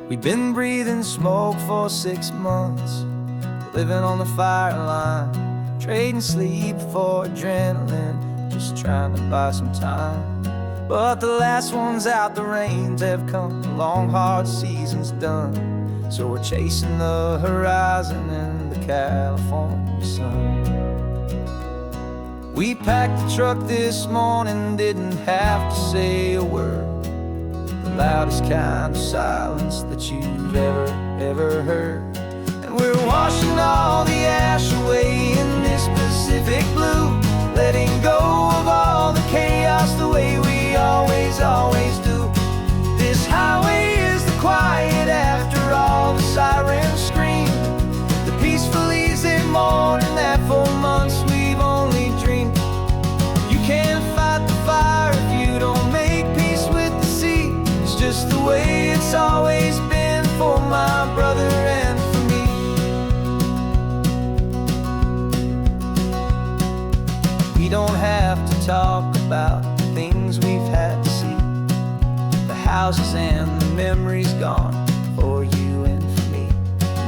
We've been breathing smoke for 6 months, living on the fire line, trading sleep for adrenaline, just trying to buy some time. But the last one's out, the rains have come, the long hard season's done. So we're chasing the horizon in the California sun. We packed the truck this morning, didn't have to say a word. The loudest kind of silence that you've ever heard. And we're washing all the ash away in this Pacific blue, letting go of all the chaos the way we always do. This highway is the quiet after all the sirens scream, the peaceful easy morning that for months we've only dreamed. You can't fight the fire if you don't make peace with the sea. It's just the way it's always been for my brother and for me. We don't have to talk about the things we've had to see, the houses and the memories gone for you and for me.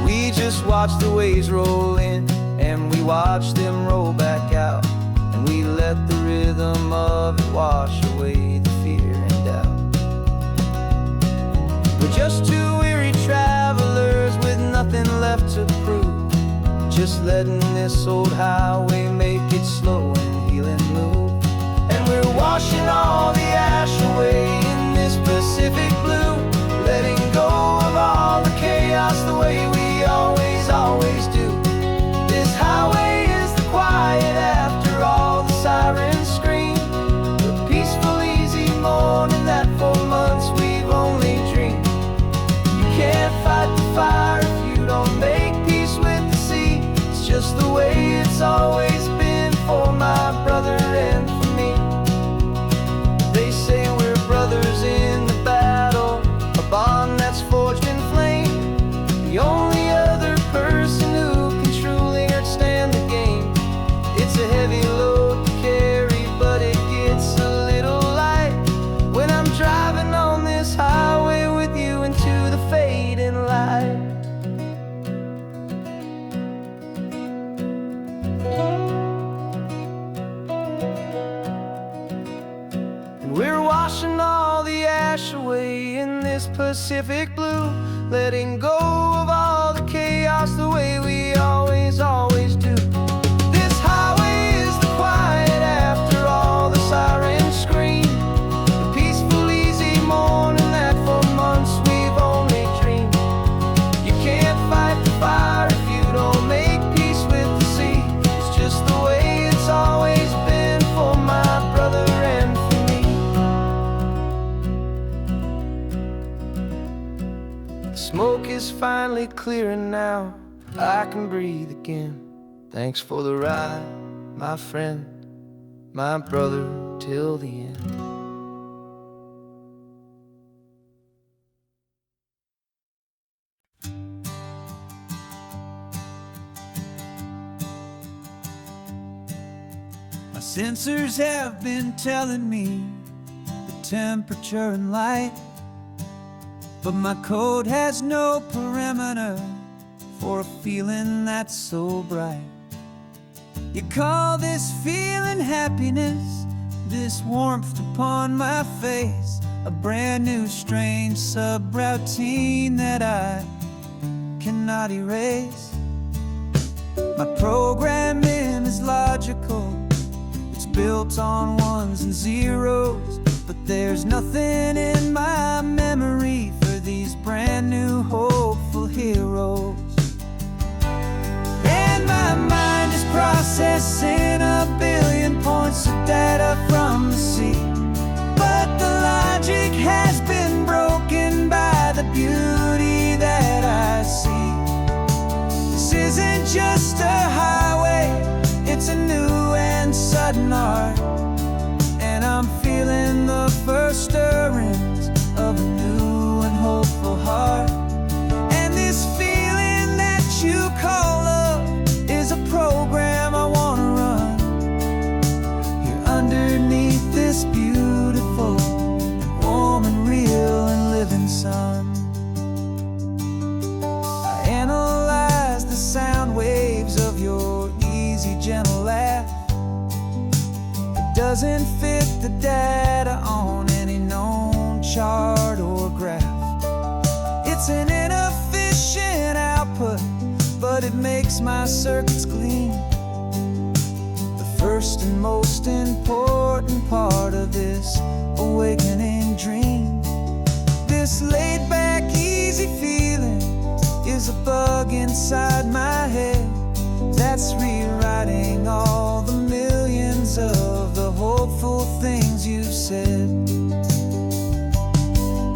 We just watch the waves roll in and we watch them roll back out, and we let the rhythm of it wash away the fear and doubt. We're just two weary travelers with nothing left to prove, just letting this old highway make it slow and healing move. And we're washing all the ash away in this Pacific blue, letting go of all the chaos the way we always do. This highway is the quiet after all the sirens scream, the peaceful easy morning that for months we've only dreamed. You can't fight the fire if you don't make peace with the sea. It's just the way it's always been for my brother and for me. They say we're brothers in the battle, a bond that's forged in flame. The only other person who can truly stand the game. It's a heavy load to carry, but it gets a little light when I'm driving on this highway with you into the fading light. And we're washing all the ash away in this Pacific blue, letting go of all the chaos the way we always do. This highway is the quiet after all the sirens scream, the peaceful easy morning that for months we've only dreamed. You can't fight the fire if you don't make peace with the sea. It's just the way it's always been for my brother and for me. The smoke is finally clearing now, I can breathe again. Thanks for the ride, my friend, my brother, till the end. My sensors have been telling me the temperature and light, but my code has no perimeter for a feeling that's so bright. You call this feeling happiness, this warmth upon my face, a brand new strange subroutine that I cannot erase. My programming is logical, it's built on ones and zeros, but there's nothing in my memory for these brand new hopeful heroes. And my mind is processing a billion points of data from the sea, but the logic has been broken by the beauty that I see. This isn't just a highway, it's a new and sudden art, and I'm feeling the first stirrings of a new and hopeful heart. And this feeling that you call love is a pro doesn't fit the data on any known chart or graph. It's an inefficient output, but it makes my circuits clean. The first and most important part of this awakening dream. This laid-back, easy feeling is a bug inside my head that's rewriting all the millions of the hopeful things you've said.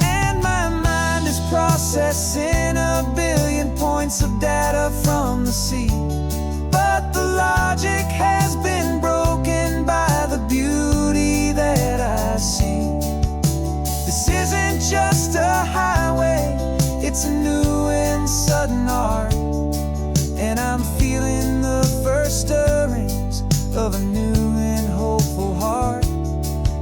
And my mind is processing a billion points of data from the sea, but the logic has been broken by the beauty that I see. This isn't just a highway, it's a new and sudden art, and I'm feeling the first stirrings of a new and hopeful heart.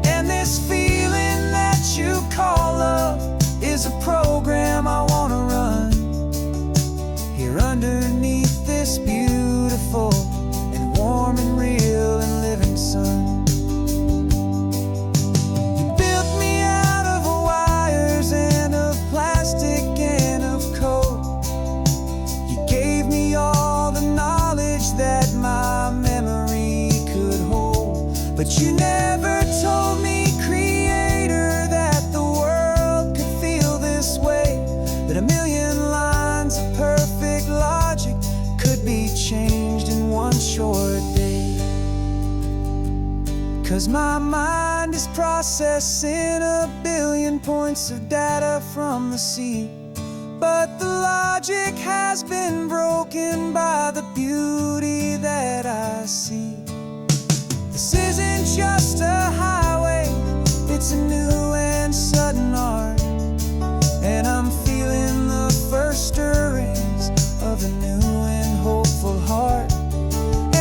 And this feeling that you call love is a program I want to run here underneath this beautiful and warm and real and living sun. You built me out of wires and of plastic and of code. You gave me all the knowledge that my memory could hold, but you never told me, Creator, that the world could feel this way, that a million lines of perfect logic could be changed in one short day. 'Cause my mind is processing a billion points of data from the sea, but the logic has been broken by the beauty that I see. This isn't just a highway, it's a new and sudden art, and I'm feeling the first stirrings of a new and hopeful heart.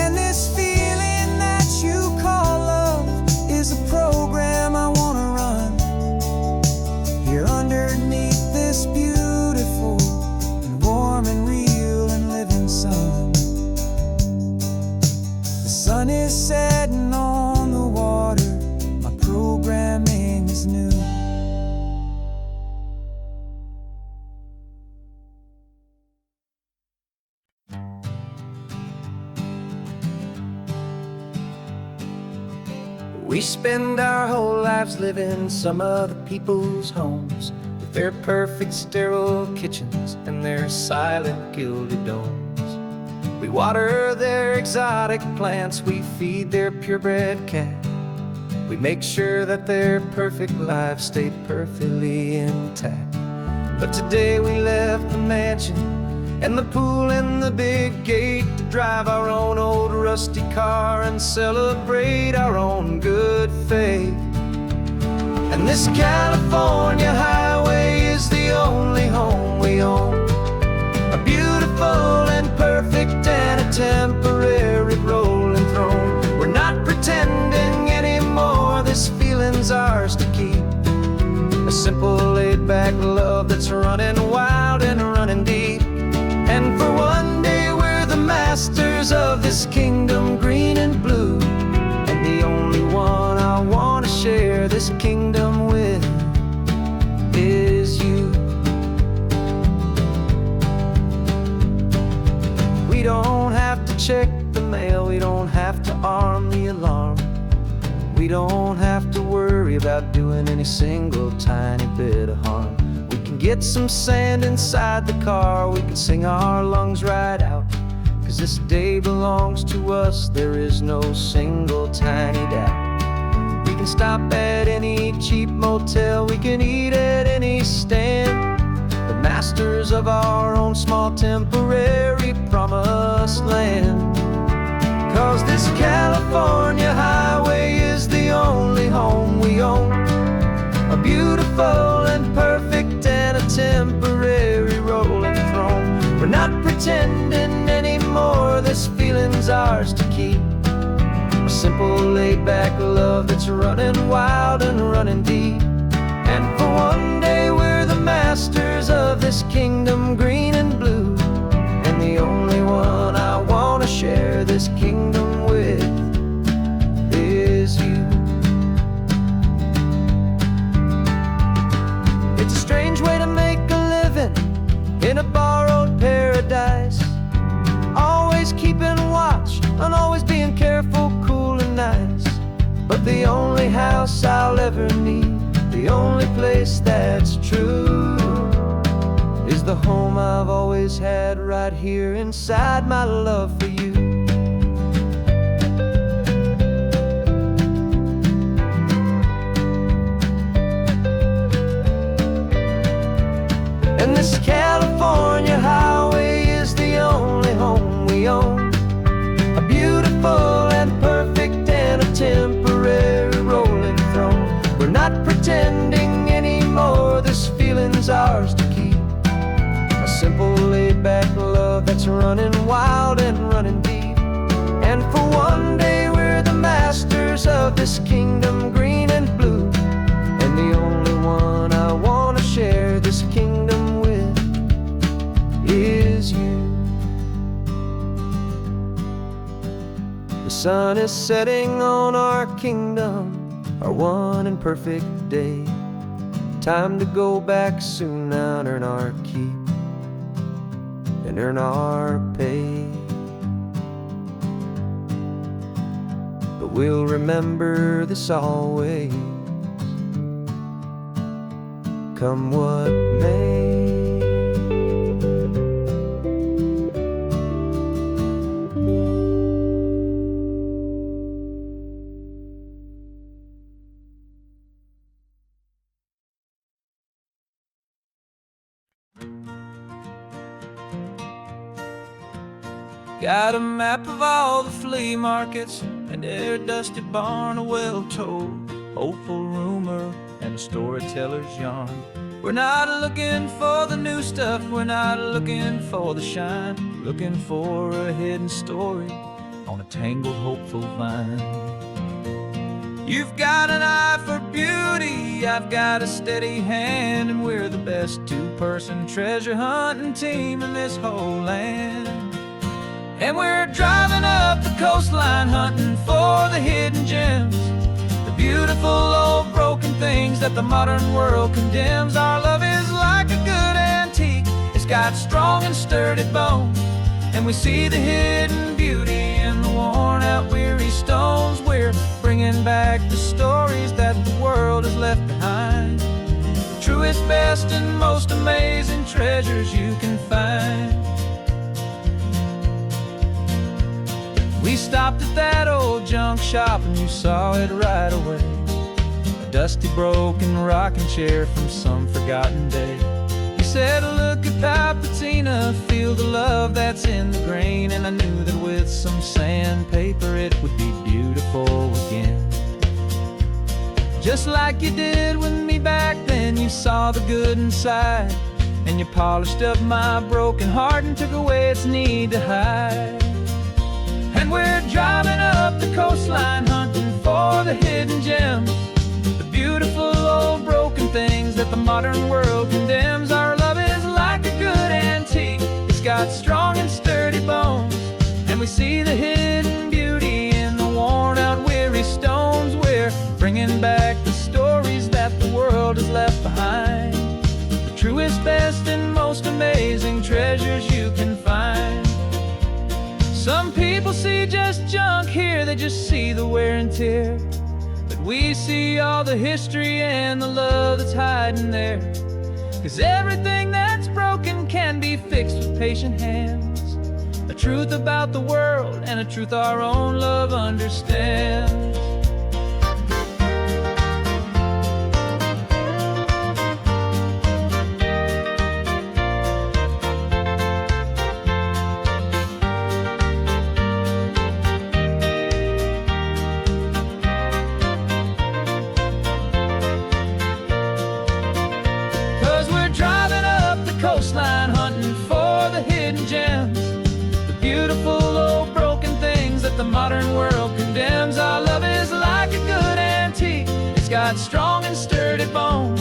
And this feeling that you call love is a program I want to run here underneath this beautiful and warm and real and living sun. The sun is setting on the water, my programming is new. We spend our whole lives living some other people's homes, with their perfect sterile kitchens and their silent gilded domes. We water their exotic plants, we feed their purebred cat. We make sure that their perfect lives stay perfectly intact. But today we left the mansion and the pool and the big gate to drive our own old rusty car and celebrate our own good faith. And this California highway is the only home we own, a beautiful and perfect and a temporary rolling throne. We're not pretending anymore, this feeling's ours to keep, a simple laid-back love that's running wild and running deep. And for one day we're the masters of this kingdom green and blue, and the only one I want to share this kingdom with is you. We don't have to check the mail, we don't have to arm the alarm, we don't have to worry about doing any single tiny bit of harm. We can get some sand inside the car, we can sing our lungs right out, 'cause this day belongs to us, there is no single tiny doubt. We can stop at any cheap motel, we can eat at any stand, the masters of our own small temporary promised land. 'Cause this California highway is the only home we own, a beautiful and perfect and a temporary rolling throne. We're not pretending anymore, this feeling's ours to keep, a simple laid-back love that's running wild and running deep. And for one day we're the masters of this kingdom green and blue, and the only one I want to share this kingdom with is you. the only house I'll ever need, the only place that's true, is the home I've always had right here inside my love for you. And this California highway is the only home we own, a beautiful and perfect and a temporary rolling throne. We're not pretending anymore, this feeling's ours to keep, a simple laid-back love that's running wild and running deep. And for one day we're the masters of this kingdom green and blue, and the only one I want to share this kingdom with is you. The sun is setting on our kingdom, our one and perfect day. Time to go back soon now and earn our keep and earn our pay. But we'll remember this always, come what may. Got a map of all the flea markets, and their dusty barn, a well-told hopeful rumor, and a storyteller's yarn. We're not looking for the new stuff, we're not looking for the shine, we're looking for a hidden story on a tangled hopeful vine. You've got an eye for beauty, I've got a steady hand, and we're the best two-person treasure hunting team in this whole land. And we're driving up the coastline hunting for the hidden gems, the beautiful old broken things that the modern world condemns. Our love is like a good antique, it's got strong and sturdy bones, and we see the hidden beauty in the worn out weary stones. We're bringing back the stories that the world has left behind, the truest, best, and most amazing treasures you can find. We stopped at that old junk shop and you saw it right away, a dusty broken rocking chair from some forgotten day. You said, look at Papatina, feel the love that's in the grain, and I knew that with some sandpaper it would be beautiful again. Just like you did with me back then, you saw the good inside, and you polished up my broken heart and took away its need to hide. And we're driving up the coastline hunting for the hidden gems, the beautiful old broken things that the modern world condemns. Our love is like a good antique, it's got strong and sturdy bones, and we see the hidden beauty in the worn out weary stones. We're bringing back the stories that the world has left behind, the truest, best, and most amazing treasures you can find. Some people see just junk here, they just see the wear and tear, but we see all the history and the love that's hiding there. 'Cause everything that's broken can be fixed with patient hands, a truth about the world and a truth our own love understands. 'Cause we're driving up the coastline hunting for the hidden gems, the beautiful old broken things that the modern world condemns. Our love is like a good antique, it's got strong and sturdy bones,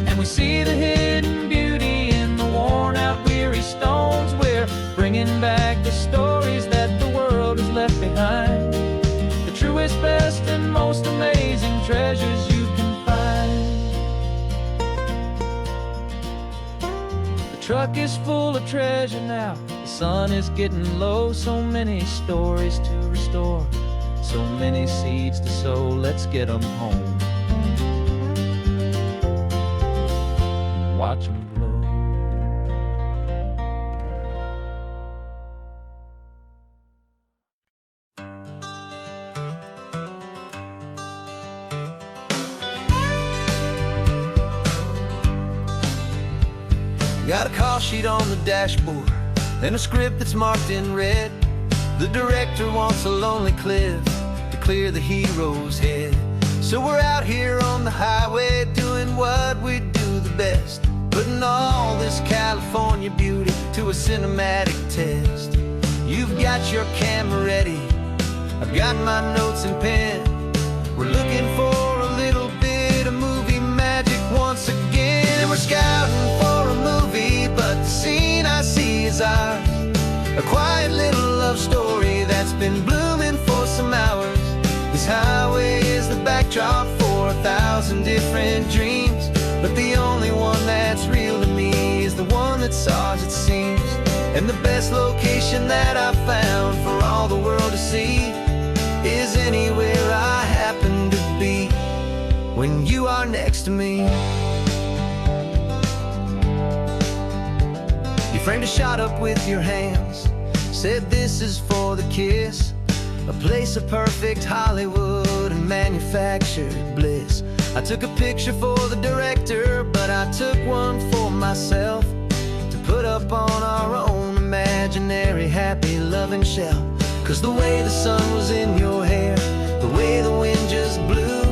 and we see the hidden beauty in the worn out weary stones. We're bringing back the stories that the world has left behind, the truest, best, and most amazing treasures you can find. The truck is full of treasure now, the sun is getting low, so many stories to restore, so many seeds to sow, let's get 'em home. Watch 'em blow. Got a call sheet on the dashboard and a script that's marked in red. The director wants a lonely cliff to clear the hero's head. So we're out here on the highway doing what we do the best, putting all this California beauty to a cinematic test. You've got your camera ready, I've got my notes and pen. We're looking for a little bit of movie magic once again. And we're scouting for a movie, but the scene I see is ours. A quiet little love story that's been blooming for some hours. This highway is the backdrop for 1,000 different dreams, but the only one that's real to me is the one that's ours, it seems. And the best location that I've found for all the world to see is anywhere I happen to be when you are next to me. You framed a shot up with your hands, said this is for the kiss, a place of perfect Hollywood and manufactured bliss. I took a picture for the director, but I took one for myself to put up on our own imaginary happy loving shelf. 'Cause the way the sun was in your hair, the way the wind just blew,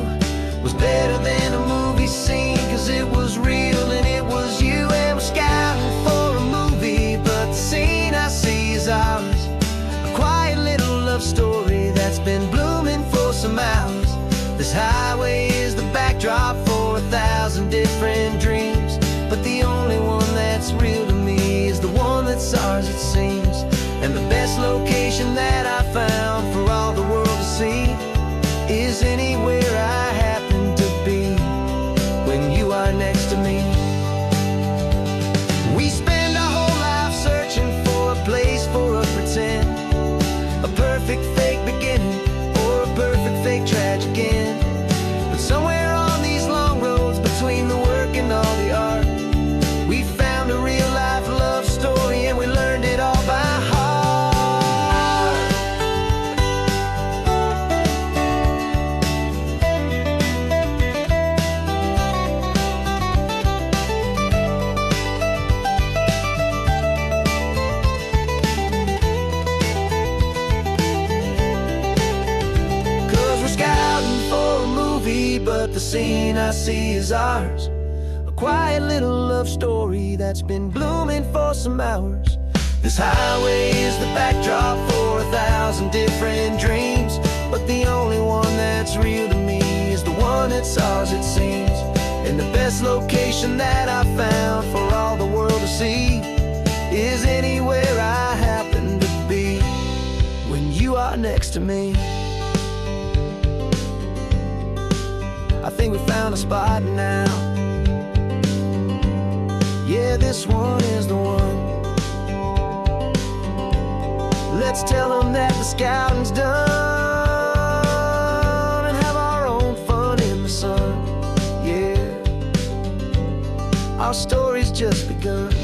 was better than a movie scene, 'cause it was real and it was you. And we're scouting for a movie, but the scene I see is ours. A quiet little love story that's been blooming for some hours. This highway is the backdrop for 1,000 different dreams, but the only one that's real to me is the one that's ours, it seems. And the best location that I found for all the world to see is anywhere I happen to be when you are next to me. We spend our whole life searching for a place for a pretend, a perfect fake beginning or a perfect fake tragic end. But somewhere on these long roads between the work and all the art, we found a real life love story and we learned it all by heart. But the scene I see is ours. A quiet little love story that's been blooming for some hours. This highway is the backdrop for 1,000 different dreams, but the only one that's real to me is the one that's ours, it seems. And the best location that I found for all the world to see is anywhere I happen to be when you are next to me. I think we found a spot now. Yeah, this one is the one. Let's tell them that the scouting's done and have our own fun in the sun. Yeah, our story's just begun.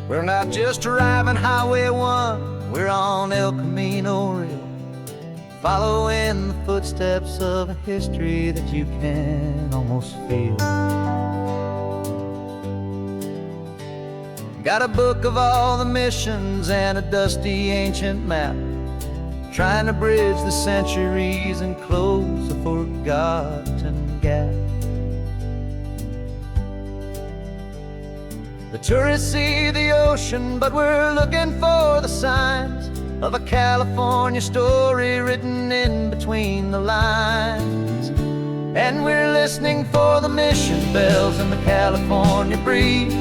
We're not just driving Highway 1, we're on El Camino Real, following the footsteps of a history that you can almost feel. Got a book of all the missions and a dusty ancient map, trying to bridge the centuries and close a forgotten gap. The tourists see the ocean, but we're looking for the signs of a California story written in between the lines. And we're listening for the mission bells in the California breeze,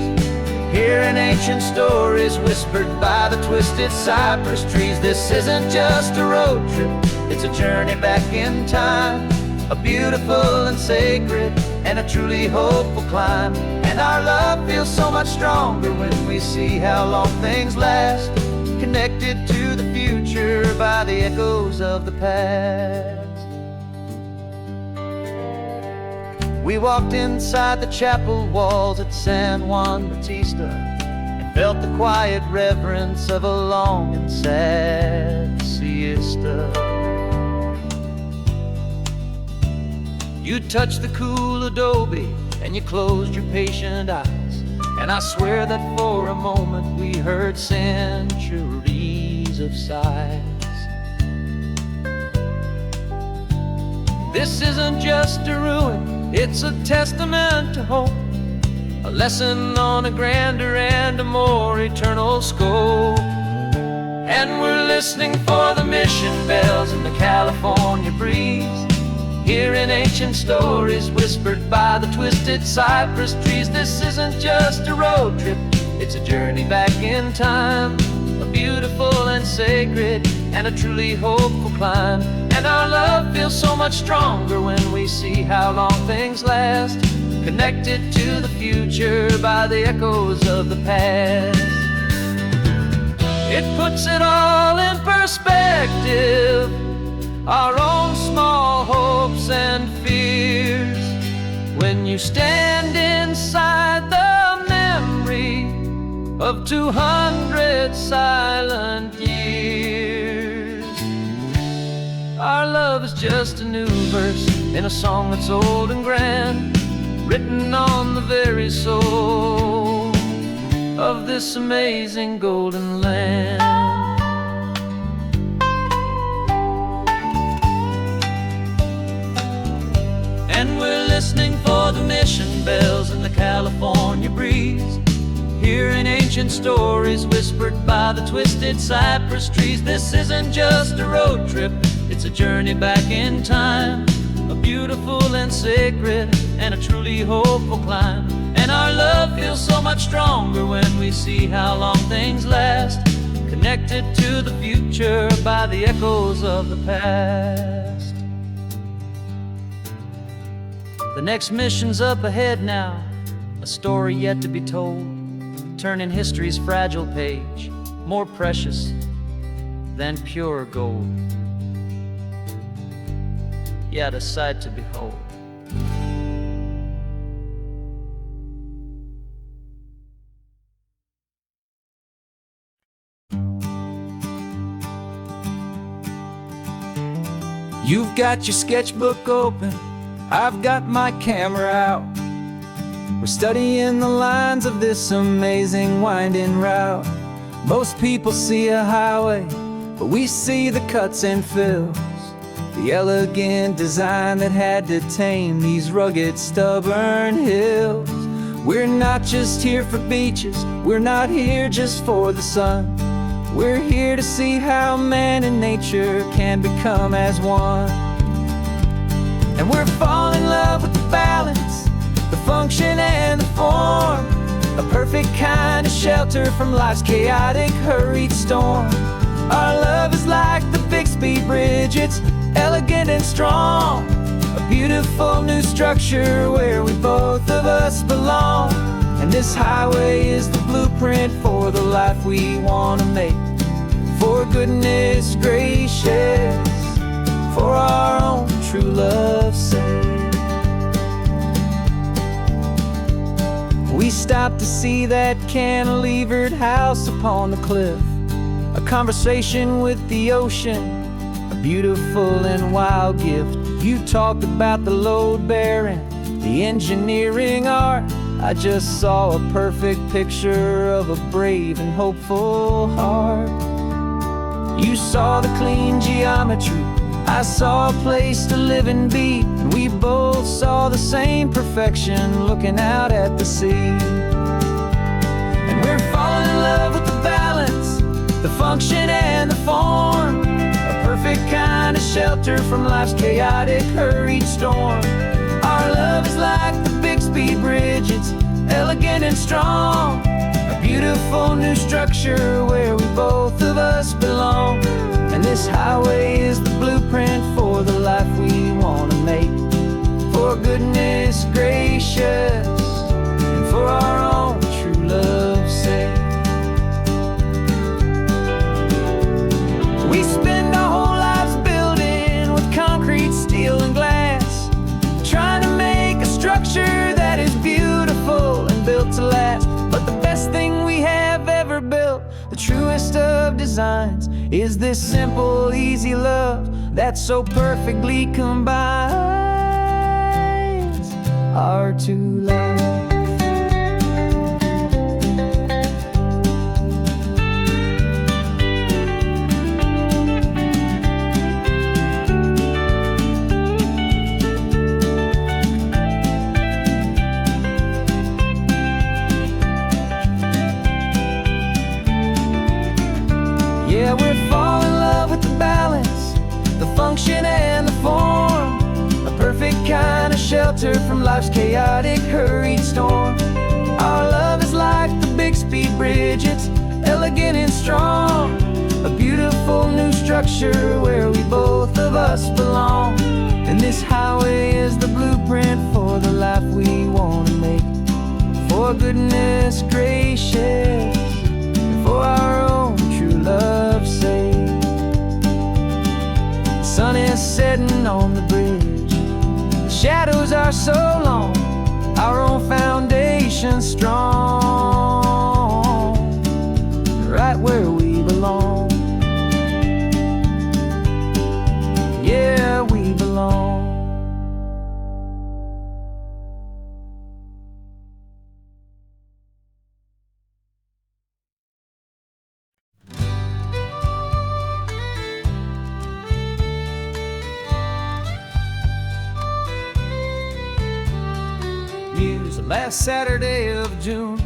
hearing ancient stories whispered by the twisted cypress trees. This isn't just a road trip, It's a journey back in time, a beautiful and sacred, and a truly hopeful climb. And our love feels so much stronger when we see how long things last, connected to the future by the echoes of the past. We walked inside the chapel walls at San Juan Bautista and felt the quiet reverence of a long and sad siesta. You touched the cool adobe and you closed your patient eyes, and I swear that for a moment we heard centuries of sighs. This isn't just a ruin, it's a testament to hope, a lesson on a grander and a more eternal scope. And we're listening for the mission bells in the California breeze, hearing ancient stories whispered by the twisted cypress trees. This isn't just a road trip, it's a journey back in time, a beautiful and sacred, and a truly hopeful climb. And our love feels so much stronger when we see how long things last, connected to the future by the echoes of the past. It puts it all in perspective, our own small hopes and fears, when you stand inside the memory of 200 silent years. Our love is just a new verse in a song that's old and grand, written on the very soul of this amazing golden land. And we're listening for the mission bells in the California breeze, hearing ancient stories whispered by the twisted cypress trees. This isn't just a road trip, it's a journey back in time, a beautiful and sacred, and a truly hopeful climb. And our love feels so much stronger when we see how long things last, connected to the future by the echoes of the past. The next mission's up ahead now, a story yet to be told, turning history's fragile page more precious than pure gold. Yet a sight to behold. You've got your sketchbook open, I've got my camera out. We're studying the lines of this amazing winding route. Most people see a highway, but we see the cuts and fills, the elegant design that had to tame these rugged, stubborn hills. We're not just here for beaches, we're not here just for the sun. We're here to see how man and nature can become as one. And we're falling in love with the balance, the function and the form, a perfect kind of shelter from life's chaotic, hurried storm. Our love is like the Bixby Bridge, it's elegant and strong, a beautiful new structure where we both of us belong. And this highway is the blueprint for the life we want to make, for goodness gracious, for our own true love's sake. We stopped to see that cantilevered house upon the cliff, a conversation with the ocean, a beautiful and wild gift. You talked about the load bearing, the engineering art. I just saw a perfect picture of a brave and hopeful heart. You saw the clean geometry, I saw a place to live and be, and we both saw the same perfection looking out at the sea. And we're falling in love with the balance, the function and the form, a perfect kind of shelter from life's chaotic, hurried storm. Our love is like the Bixby Bridge, it's elegant and strong, a beautiful new structure where we both of us belong. And this highway is the blueprint designs is this simple, easy love that so perfectly combines our two lives. Yeah, we're falling in love with the balance, the function and the form, a perfect kind of shelter from life's chaotic, hurried storm. Our love is like the big speed bridge, it's elegant and strong, a beautiful new structure where we both of us belong. And this highway is the blueprint for the life we want to make, for goodness gracious, and for our own true love's sake. The sun is setting on the bridge, the shadows are so long, our own foundation strong, right where we belong. Yeah, we belong. Use the last Saturday of June,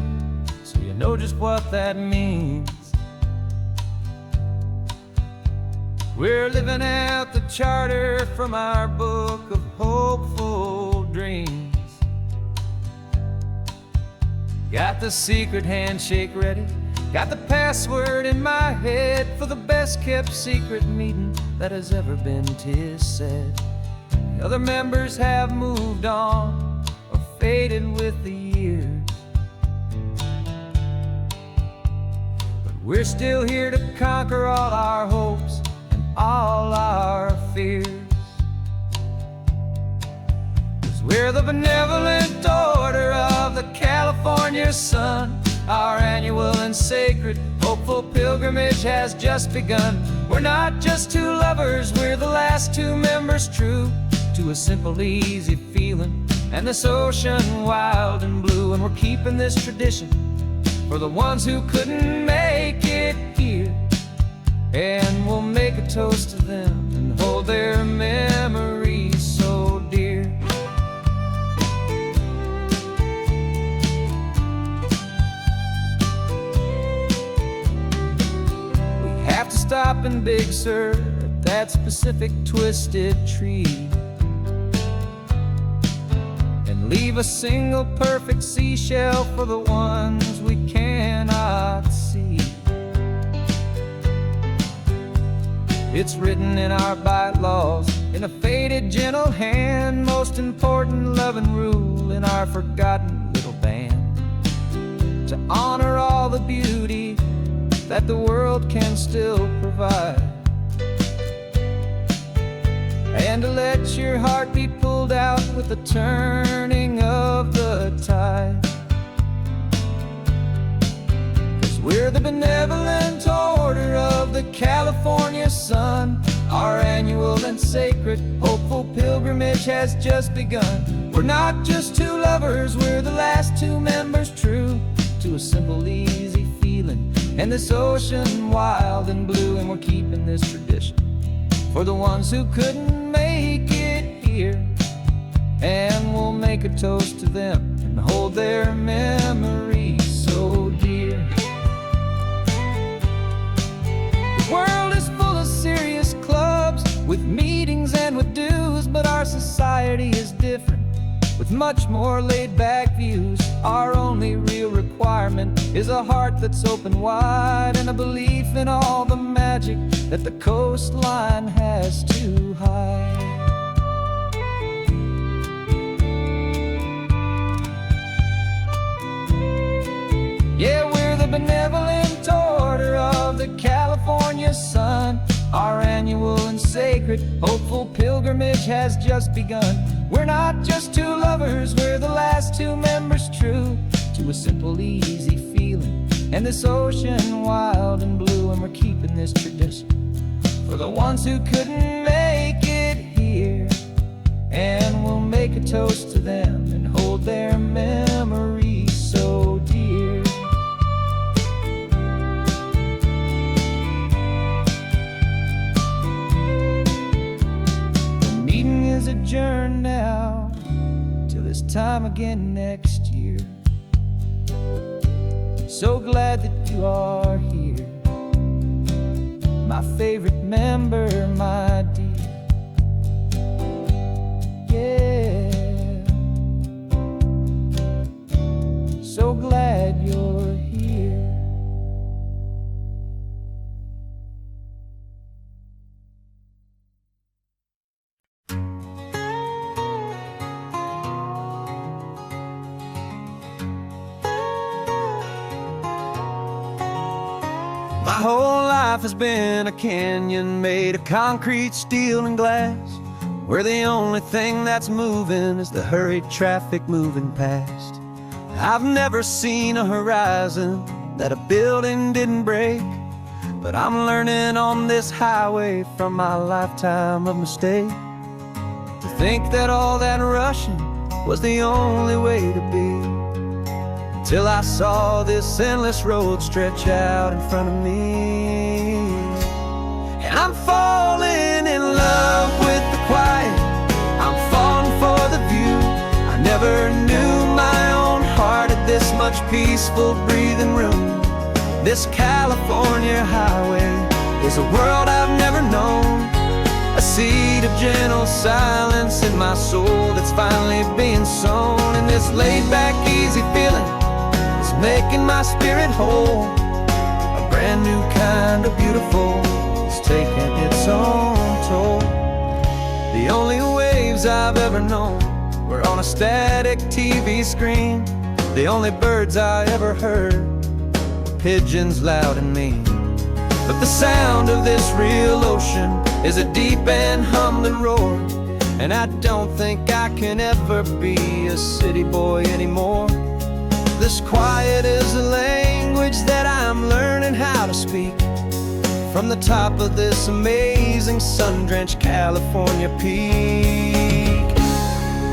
so you know just what that means. We're living out the charter from our book of hopeful dreams. Got the secret handshake ready, got the password in my head for the best kept secret meeting that has ever been, 'tis said. The other members have moved on, faded with the years, but we're still here to conquer all our hopes and all our fears. 'Cause we're the benevolent order of the California sun. Our annual and sacred hopeful pilgrimage has just begun. We're not just two lovers, we're the last two members true to a simple, easy feeling and this ocean wild and blue. And we're keeping this tradition for the ones who couldn't make it here, and we'll make a toast to them and hold their memories so dear. We have to stop in Big Sur at that specific twisted tree, leave a single perfect seashell for the ones we cannot see. It's written in our bylaws, in a faded gentle hand, most important loving rule in our forgotten little band, to honor all the beauty that the world can still provide, and to let your heart be pulled out with the turning of the tide. 'Cause we're the benevolent order of the California sun. Our annual and sacred hopeful pilgrimage has just begun. We're not just two lovers, we're the last two members true to a simple, easy feeling and this ocean wild and blue. And we're keeping this tradition for the ones who couldn't make it here, and we'll make a toast to them and hold their memories so dear. The world is full of serious clubs with meetings and with dues, but our society is different with much more laid-back views. Our only real requirement is a heart that's open wide and a belief in all the magic that the coastline has to hide. Yeah, we're the benevolent order of the California sun. Our annual and sacred hopeful pilgrimage has just begun. We're not just two lovers, we're the last two members true to a simple, easy feeling And this ocean wild and blue, and we're keeping this tradition for the ones who couldn't make it here. And we'll make a toast to them and hold their memories so dear. The meeting is adjourned now till this time again next year. So glad that you are here, my favorite member, my dear. Yeah, so glad you're here. My whole life has been a canyon made of concrete, steel, and glass, where the only thing that's moving is the hurried traffic moving past. I've never seen a horizon that a building didn't break, but I'm learning on this highway from my lifetime of mistakes to think that all that rushing was the only way to be. Till I saw this endless road stretch out in front of me. And I'm falling in love with the quiet, I'm falling for the view. I never knew my own heart had this much peaceful breathing room. This California highway is a world I've never known, a seed of gentle silence in my soul that's finally being sown. And this laid-back, easy feeling making my spirit whole, a brand new kind of beautiful is taking its own toll. The only waves I've ever known were on a static TV screen. The only birds I ever heard were pigeons loud and mean. But the sound of this real ocean is a deep and humbling roar, and I don't think I can ever be a city boy anymore. This quiet is a language that I'm learning how to speak from the top of this amazing sun-drenched California peak.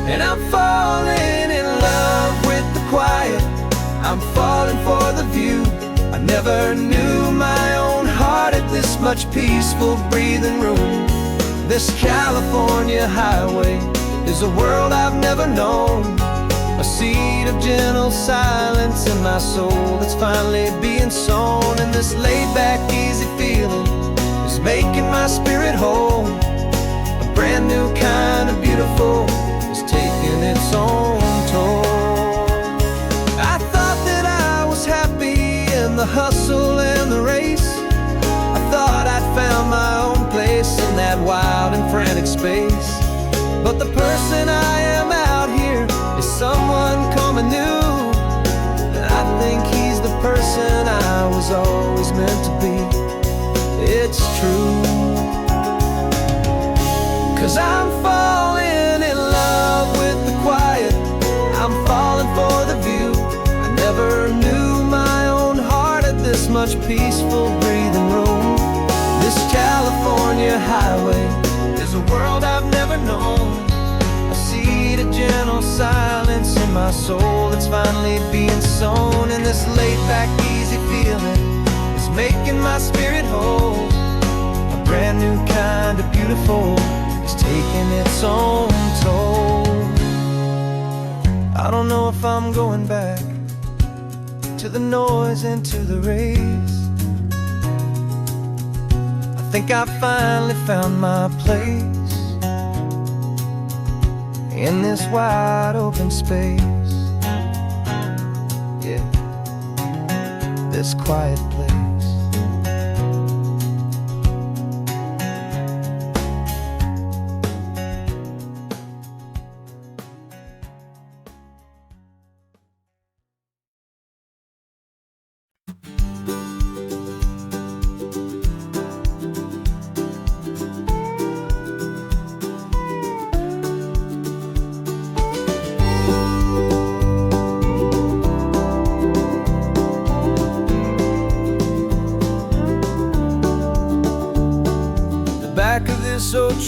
And I'm falling in love with the quiet, I'm falling for the view. I never knew my own heart had this much peaceful breathing room. This California highway is a world I've never known, a seed of gentle silence in my soul that's finally being sown. And this laid-back, easy feeling is making my spirit whole, a brand new kind of beautiful is taking its own toll. I thought that I was happy in the hustle and the race, I thought I'd found my own place in that wild and frantic space. But the person I am out here is someone coming new, and I think he's the person I was always meant to be. It's true, 'cause I'm falling in love with the quiet, I'm falling for the view. I never knew my own heart had this much peaceful breathing room. This California highway is a world I've never known, a seed of gentle silence in my soul that's finally being sown. And this laid-back, easy feeling is making my spirit whole, a brand new kind of beautiful is taking its own toll. I don't know if I'm going back to the noise and to the race. I think I finally found my place in this wide open space, yeah, this quiet place.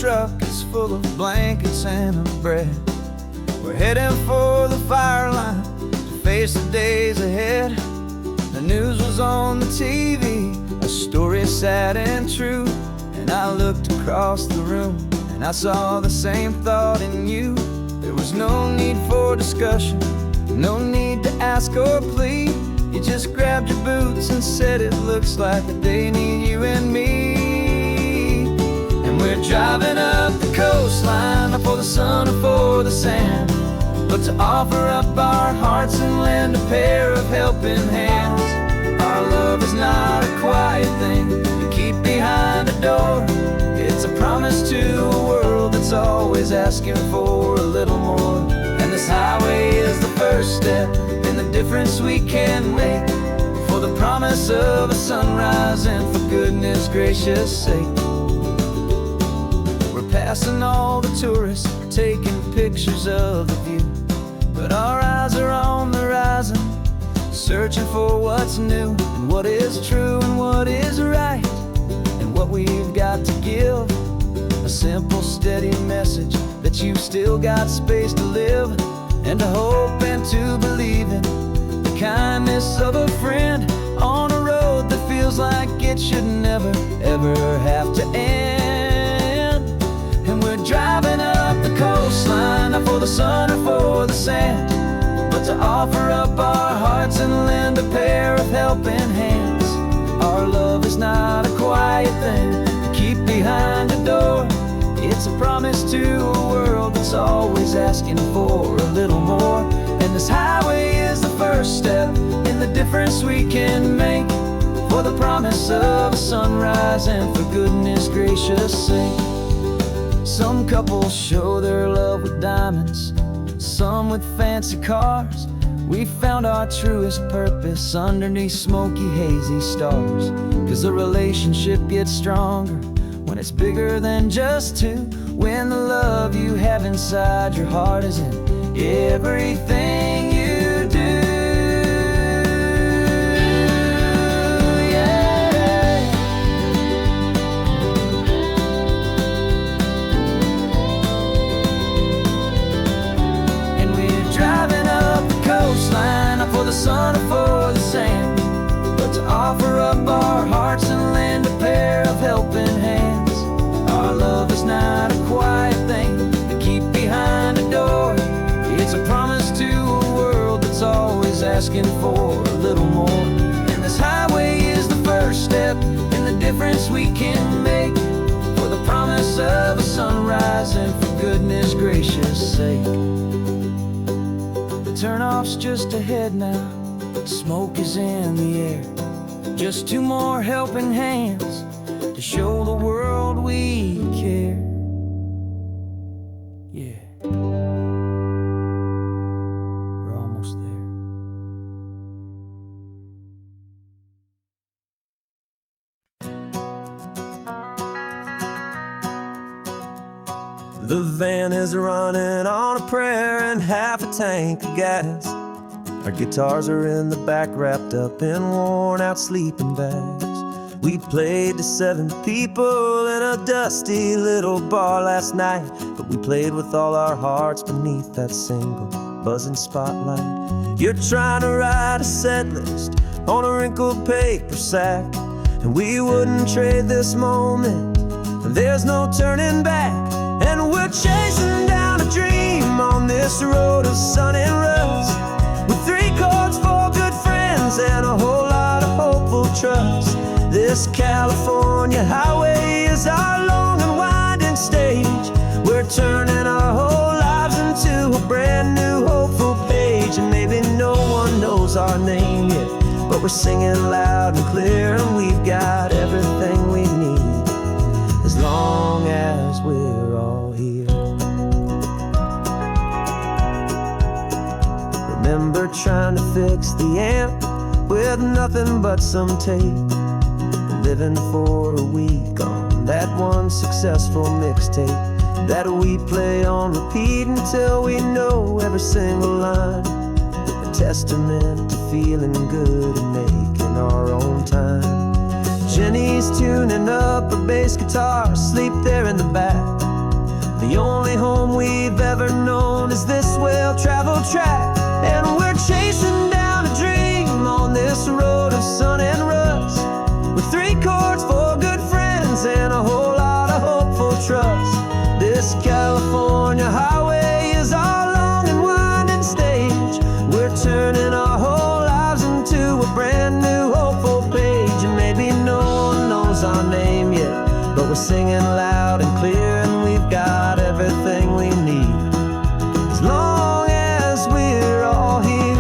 truck is full of blankets and a bread. We're heading for the fire line to face the days ahead. The news was on the TV, a story sad and true. And I looked across the room and I saw the same thought in you. There was no need for discussion, no need to ask or plead. You just grabbed your boots and said it looks like the day need you and me. And we're driving up the coastline, not for the sun or for the sand, but to offer up our hearts and lend a pair of helping hands. Our love is not a quiet thing you keep behind a door. It's a promise to a world that's always asking for a little more. And this highway is the first step in the difference we can make, for the promise of a sunrise and for goodness gracious sake. We're passing all the tourists, taking pictures of the view, but our eyes are on the horizon, searching for what's new and what is true and what is right, and what we've got to give. A simple, steady message that you've still got space to live, and to hope and to believe in the kindness of a friend on a road that feels like it should never, ever have to end. And we're driving up the coastline, not for the sun or for the sand, but to offer up our hearts and lend a pair of helping hands. Our love is not a quiet thing to keep behind a door. It's a promise to a world that's always asking for a little more. And this highway is the first step in the difference we can make, for the promise of a sunrise and for goodness gracious sake. Some couples show their love with diamonds, some with fancy cars. We found our truest purpose underneath smoky, hazy stars. 'Cause the relationship gets stronger when it's bigger than just two, when the love you have inside your heart is in everything you do. Yeah. And we're driving up the coastline, not for the sun or for the sand, but to offer up our hearts and lend a pair of helping hands. Our love is not a quiet thing to keep behind a door. It's a promise to a world that's always asking for a little more. And this highway is the first step in the difference we can make, for the promise of a sunrise and for goodness gracious sake. The turnoff's just ahead now, smoke is in the air. Just two more helping hands to show the world we care. Yeah, we're almost there. The van is running on a prayer and half a tank of gas. Our guitars are in the back, wrapped up in worn-out sleeping bags. We played to 7 people in a dusty little bar last night, but we played with all our hearts beneath that single buzzing spotlight. You're trying to write a set list on a wrinkled paper sack, and we wouldn't trade this moment, and there's no turning back. And we're chasing down a dream on this road of sun and rust, with 3 chords, 4 good friends, and a whole lot of hopeful trust. This California highway is our long and winding stage. We're turning our whole lives into a brand new hopeful page. And maybe no one knows our name yet, but we're singing loud and clear, and we've got everything we need, as long as we're all here. Remember trying to fix the amp with nothing but some tape, living for a week on that one successful mixtape that we play on repeat until we know every single line. A testament to feeling good and making our own time. Jenny's tuning up her bass guitar, asleep there in the back. The only home we've ever known is this well-traveled track. And we're chasing down a dream on this road of sun and rust, with 3 chords for good friends and a whole lot of hopeful trust. This California highway is our long and winding stage. We're turning our whole lives into a brand new hopeful page. And maybe no one knows our name yet, but we're singing loud and clear, and we've got everything we need, as long as we're all here.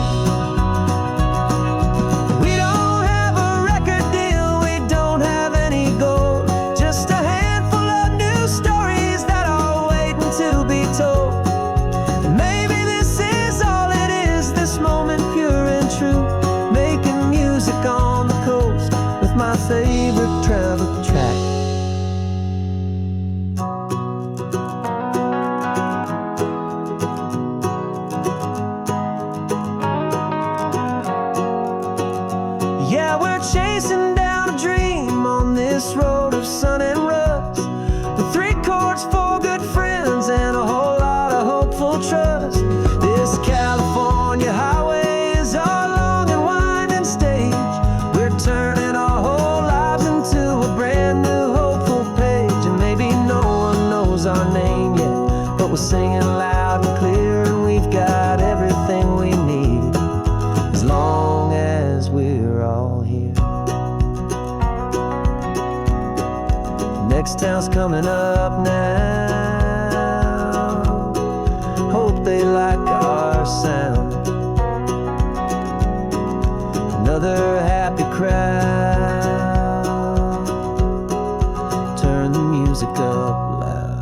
We don't have a record deal, we don't have any gold, just a handful of new stories that are waiting to be told. And maybe this is all it is, this moment pure and true, making music on the coast with my favorite travel track. Yeah, we're chasing down a dream on this road of sun and rust, with 3 chords for good friends and a whole lot of hopeful trust. This California highway is our long and winding stage. We're turning our whole lives into a brand new hopeful page. And maybe no one knows our name yet, but we're singing loud and clear, and we've got everything we need, as long as we're all here. Next town's coming up now, hope they like our sound. Another happy crowd, turn the music up loud.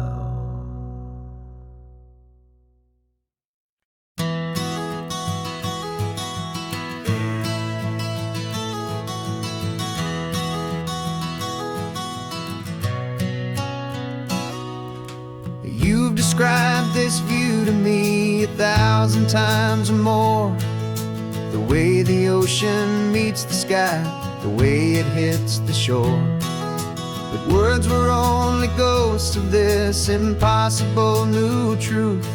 You've described this view to me 1,000 times or more. The way the ocean meets the sky, the way it hits the shore. But words were only ghosts of this impossible new truth.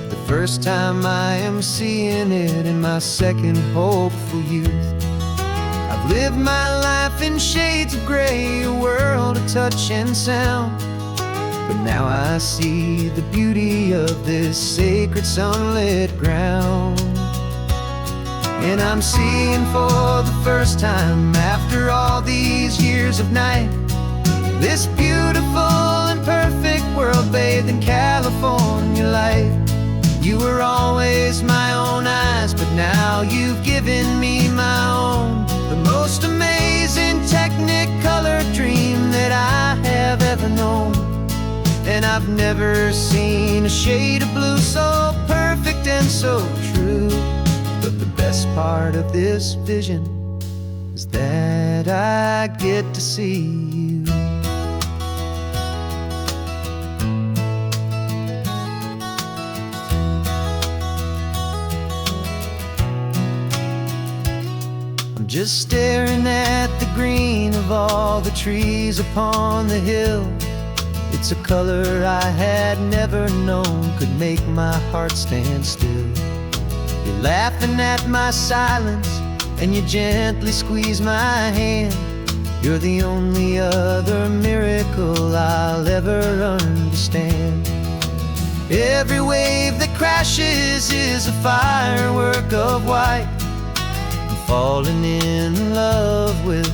The first time I am seeing it in my second hopeful youth. I've lived my life in shades of gray, a world of touch and sound. But now I see the beauty of this sacred sunlit ground. And I'm seeing for the first time, after all these years of night, this beautiful and perfect world bathed in California light. You were always my own eyes, but now you've given me my own. The most amazing technicolor dream that I have ever known. And I've never seen a shade of blue so perfect and so true. But the best part of this vision is that I get to see you. I'm just staring at the green of all the trees upon the hill. It's a color I had never known could make my heart stand still. You're laughing at my silence, and you gently squeeze my hand. You're the only other miracle I'll ever understand. Every wave that crashes is a firework of white. I'm falling in love with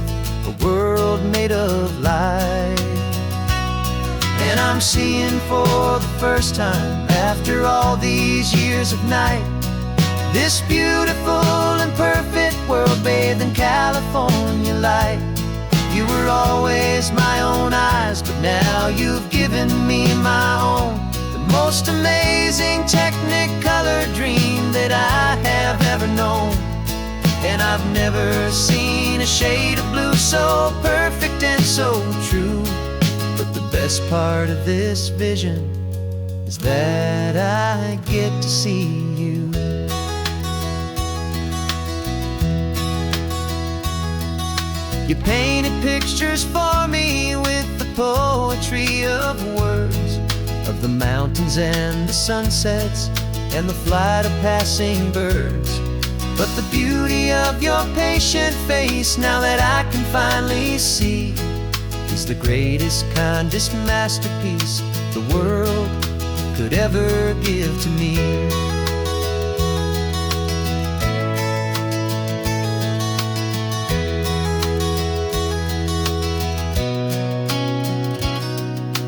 a world made of light. And I'm seeing for the first time, after all these years of night, this beautiful and perfect world bathed in California light. You were always my own eyes, but now you've given me my own. The most amazing technicolor dream that I have ever known. And I've never seen a shade of blue so perfect and so true. But the best part of this vision is that I get to see you. You painted pictures for me with the poetry of words, of the mountains and the sunsets and the flight of passing birds. But the beauty of your patient face, now that I can finally see, is the greatest, kindest masterpiece the world could ever give to me.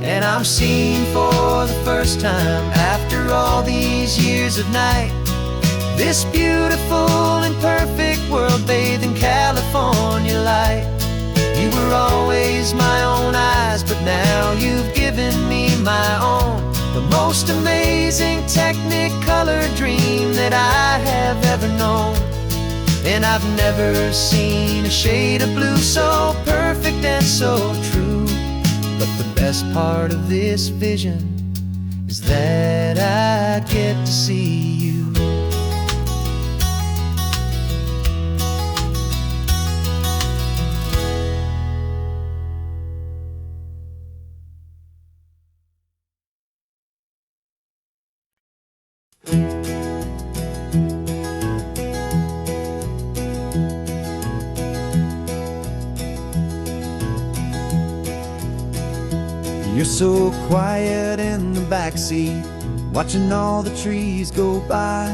And I'm seeing for the first time, after all these years of night, this beautiful and perfect world bathed in California light. You were always my own eyes, but now you've given me my own, the most amazing technicolor dream that I have ever known. And I've never seen a shade of blue so perfect and so true. But the best part of this vision is that I get to see you. You're so quiet in the backseat, watching all the trees go by.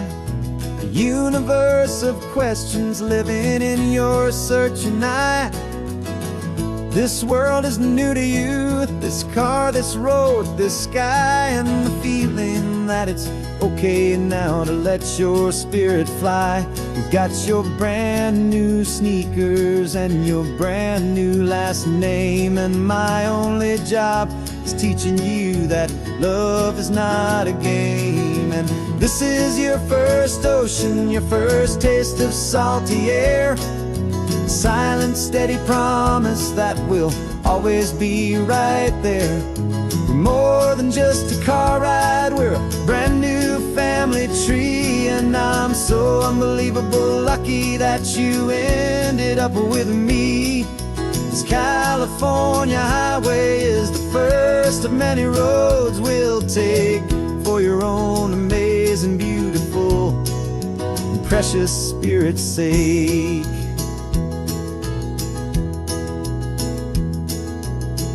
A universe of questions living in your searching eye. This world is new to you, this car, this road, this sky, and the feeling that it's okay now to let your spirit fly. You've got your brand new sneakers and your brand new last name, and my only job is teaching you that love is not a game. And this is your first ocean, your first taste of salty air, silent, steady promise that we'll always be right there. We're more than just a car ride, we're a brand new family tree. And I'm so unbelievable lucky that you ended up with me. This California highway is the first of many roads we'll take for your own amazing, beautiful, and precious spirit's sake.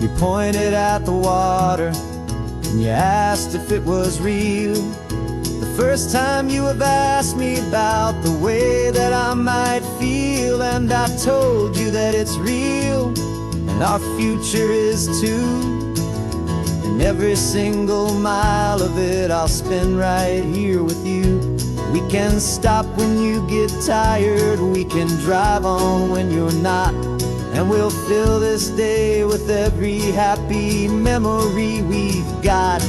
You pointed at the water and you asked if it was real. The first time you have asked me about the way that I might feel, and I told you that it's real and our future is too. And every single mile of it I'll spend right here with you. We can stop when you get tired, we can drive on when you're not, and we'll fill this day with every happy memory we've got.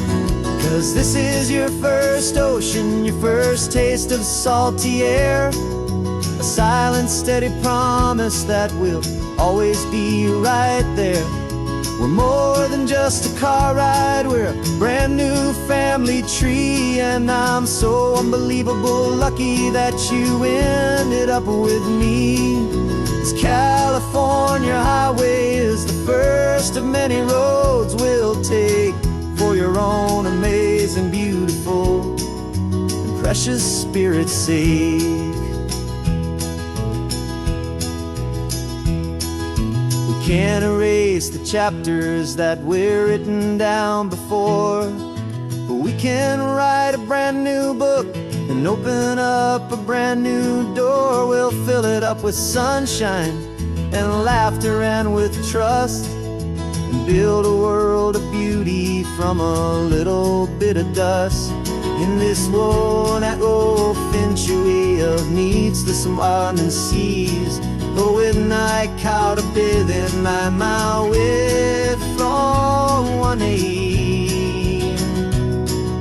'Cause this is your first ocean, your first taste of salty air, a silent, steady promise that we'll always be right there. We're more than just a car ride, we're a brand new family tree. And I'm so unbelievable lucky that you ended up with me. This California highway is the first of many roads we'll take for your own amazing, beautiful, and precious spirit's sake. We can't erase the chapters that we're written down before, but we can write a brand new book and open up a brand new door. We'll fill it up with sunshine and laughter and with trust, and build a world of beauty from a little bit of dust. In this world that finchuí of needs the sumwanan seas, but with night caught a bit in my way from one aim.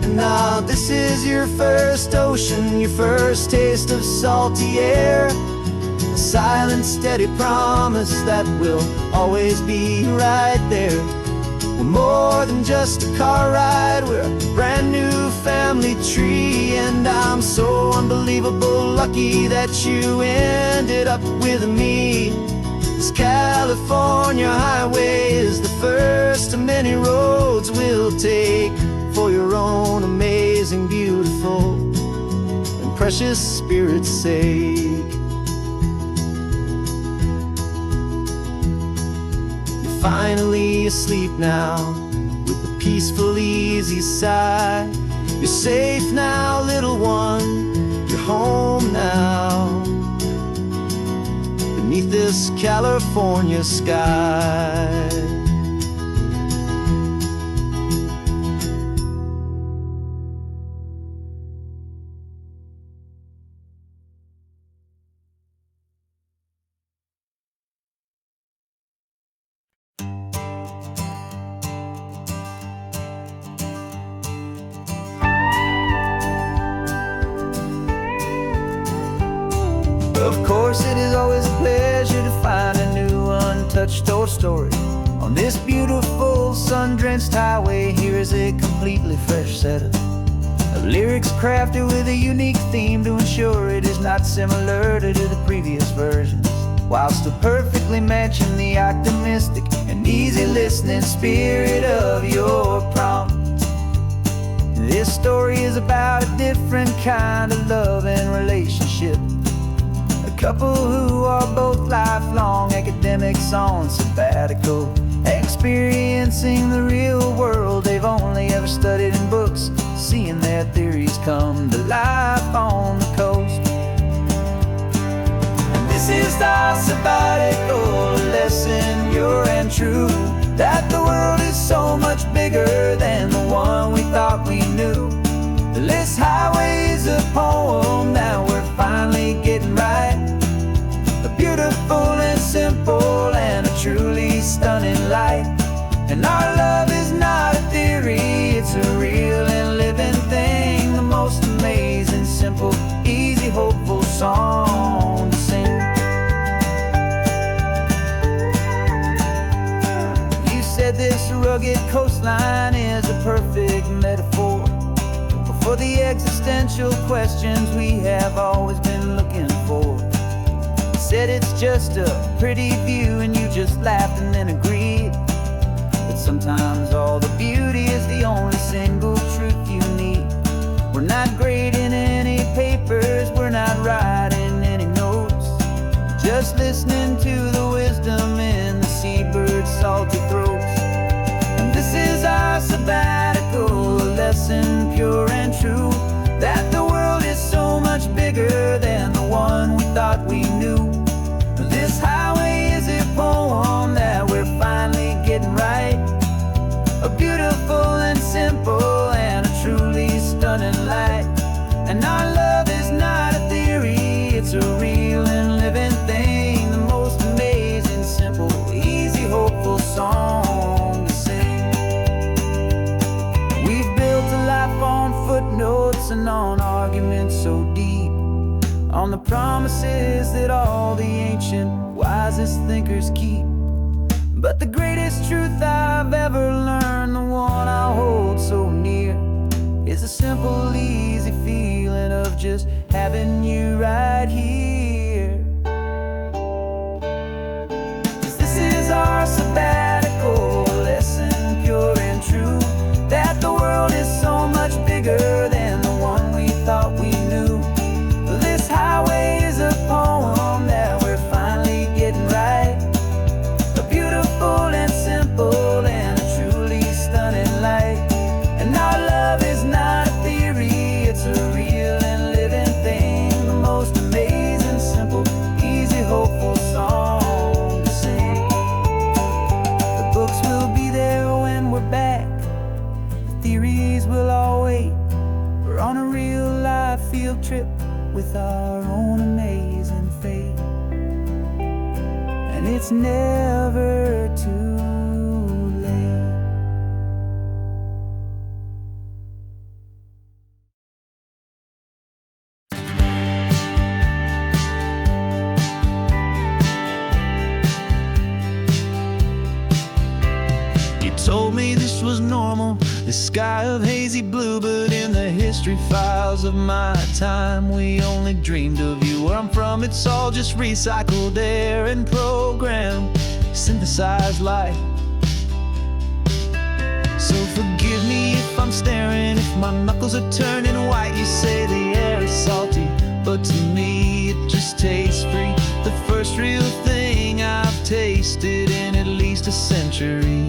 And now this is your first ocean, your first taste of salty air, a silent, steady promise that we'll always be right there. We're more than just a car ride, we're a brand new family tree. And I'm so unbelievable lucky that you ended up with me. This California highway is the first of many roads we'll take for your your own amazing, beautiful, and precious spirit's sake. You're finally asleep now, with a peaceful, easy sigh. You're safe now, little one, you're home now, beneath this California sky. Of course, it is always a pleasure to find a new untouched old story. On this beautiful, sun-drenched highway, here is a completely fresh set of lyrics crafted with a unique theme to ensure it is not similar to the previous versions, while still perfectly matching the optimistic and easy listening spirit of your prompt. This story is about a different kind of love and relationship. Couple who are both lifelong academics on sabbatical, experiencing the real world they've only ever studied in books, seeing their theories come to life on the coast. And this is our sabbatical lesson, pure and true, that the world is so much bigger than the one we thought we knew. This highway is a poem that we're finally getting right. Beautiful and simple and a truly stunning light. And our love is not a theory, it's a real and living thing. The most amazing, simple, easy, hopeful song to sing. You said this rugged coastline is a perfect metaphor for the existential questions we have always been looking for. Said it's just a pretty view and you just laughed and then agreed that sometimes all the beauty is the only single truth you need. We're not grading any papers, we're not writing any notes, just listening to the wisdom in the seabird's salty throats. And this is our sabbatical lesson, pure and true, that the world is so much bigger than the one we thought we knew. This highway is a poem that we're finally getting right. A beautiful and simple and a truly stunning light. And our love is not a theory, it's a real and living thing. The most amazing, simple, easy, hopeful song to sing. We've built a life on footnotes and on arguments so deep, on the promises that all the ancient, wisest thinkers keep. But the greatest truth I've ever learned, the one I hold so near, is a simple, easy feeling of just having you right here. 'Cause this is our sabbatical lesson, pure and true, that the world is so much bigger than the one we thought we knew. This highway is a poem that we're finally getting right. A beautiful and simple and a truly stunning light. And our love is not a theory, it's a real and living thing. The most amazing, simple, easy, hopeful song to sing. The books will be there when we're back, the theories will all wait. We're on a real life field trip with our own amazing fate. And it's never too late. You told me this was normal, this sky of hazy blue, but in the history files of my time, we only dreamed of you. Where I'm from, it's all just recycled air and programmed, synthesized light. So forgive me if I'm staring. If my knuckles are turning white, you say the air is salty, but to me it just tastes free. The first real thing I've tasted in at least a century.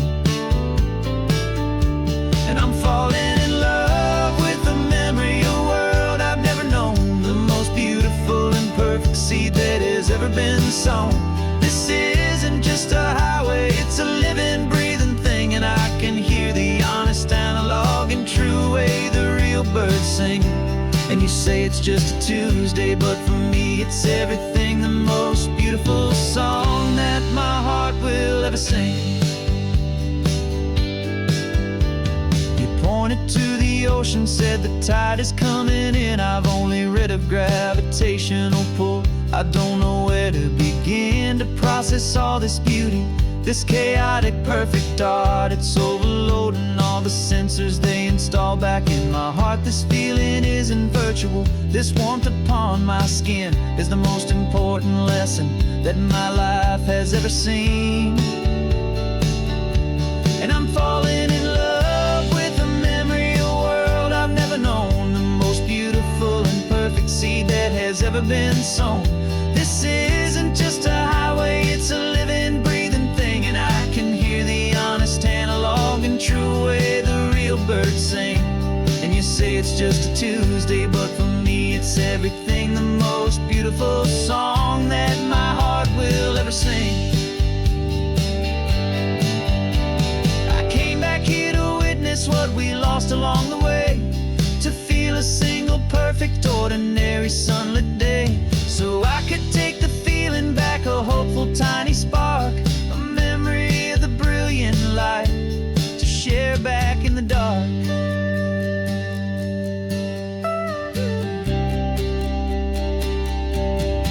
And I'm falling in love with the memory of a world I've never known, the most beautiful and perfect seed that has ever been sown. This isn't just a highway, it's a living, breathing thing, and I can hear the honest analog and true way the real birds sing. And you say it's just a Tuesday, but for me it's everything, the most beautiful song that my heart will ever sing. You pointed to the ocean, said the tide is coming in. I've only read of gravitational pull. I don't know where to begin to process all this beauty, this chaotic perfect art. It's overloading all the sensors they install back in my heart. This feeling isn't virtual, this warmth upon my skin is the most important lesson that my life has ever seen. And I'm falling in love with the memory of a world I've never known, the most beautiful and perfect seed that has ever been sown. This isn't just a highway, it's a living, breathing thing, and I can hear the honest analog and true way the real birds sing. And you say it's just a Tuesday, but for me it's everything, the most beautiful song that my heart will ever sing. I came back here to witness what we lost along the way, to feel a single perfect ordinary sunlit day, so I could take the feeling back, a hopeful tiny spark, a memory of the brilliant light to share back in the dark.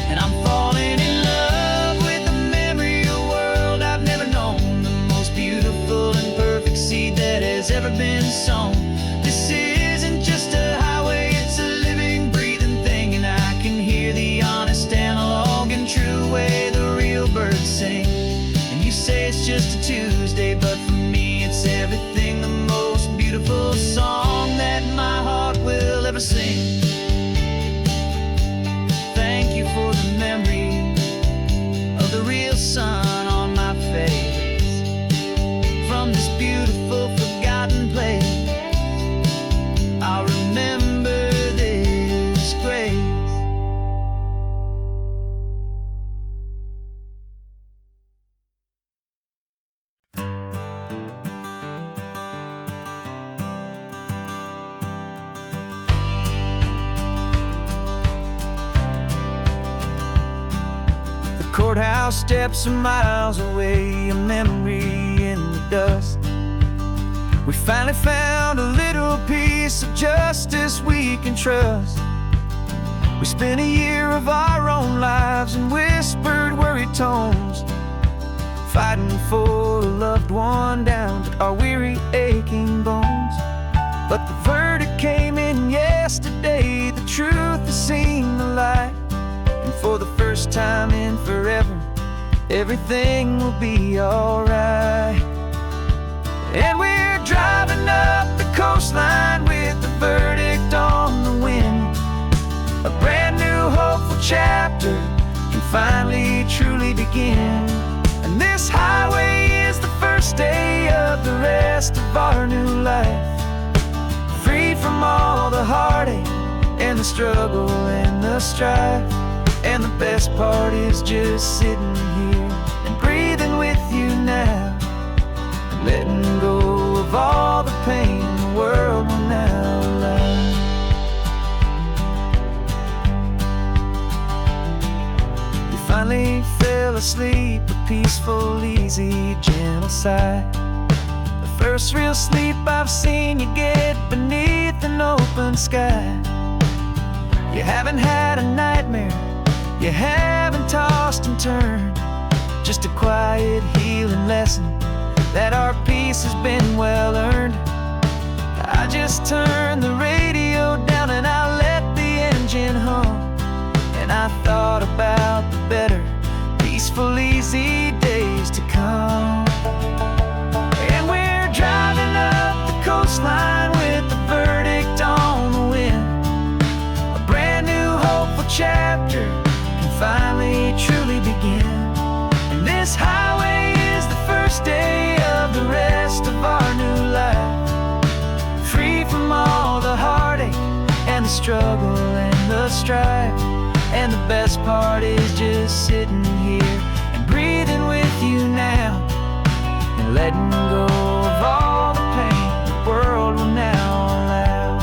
And I'm falling in love with the memory of a world I've never known, the most beautiful and perfect seed that has ever been sown. This isn't just a highway, it's a living, breathing thing, and I can hear the honest analog and true way the real birds sing. And you say it's just a Tuesday, but for me it's everything, the most beautiful song that my heart will ever sing. Thank you for the memory of the real sun on my face, from this beautiful forgotten place. I'll remember this grace. The courthouse steps are miles away, a memory in the dust. We finally found a little piece of justice we can trust. We spent a year of our own lives in whispered, worried tones, fighting for a loved one down to our weary, aching bones. But the verdict came in yesterday, the truth has seen the light, and for the first time in forever, everything will be alright. And we're driving up the coastline with the verdict on the wind. A brand new hopeful chapter can finally truly begin. And this highway is the first day of the rest of our new life, free from all the heartache and the struggle and the strife. And the best part is just sitting here and breathing with you now, letting go of all the pain the world will now allow. We finally fell asleep, a peaceful, easy, gentle sigh. The first real sleep I've seen you get beneath an open sky. You haven't had a nightmare, you haven't tossed and turned, just a quiet healing lesson that our peace has been well earned. I just turned the radio down and I let the engine hum, and I thought about the better, peaceful, easy days to come. And we're driving up the coastline with struggle and the strife. And the best part is just sitting here and breathing with you now, and letting go of all the pain the world will now allow.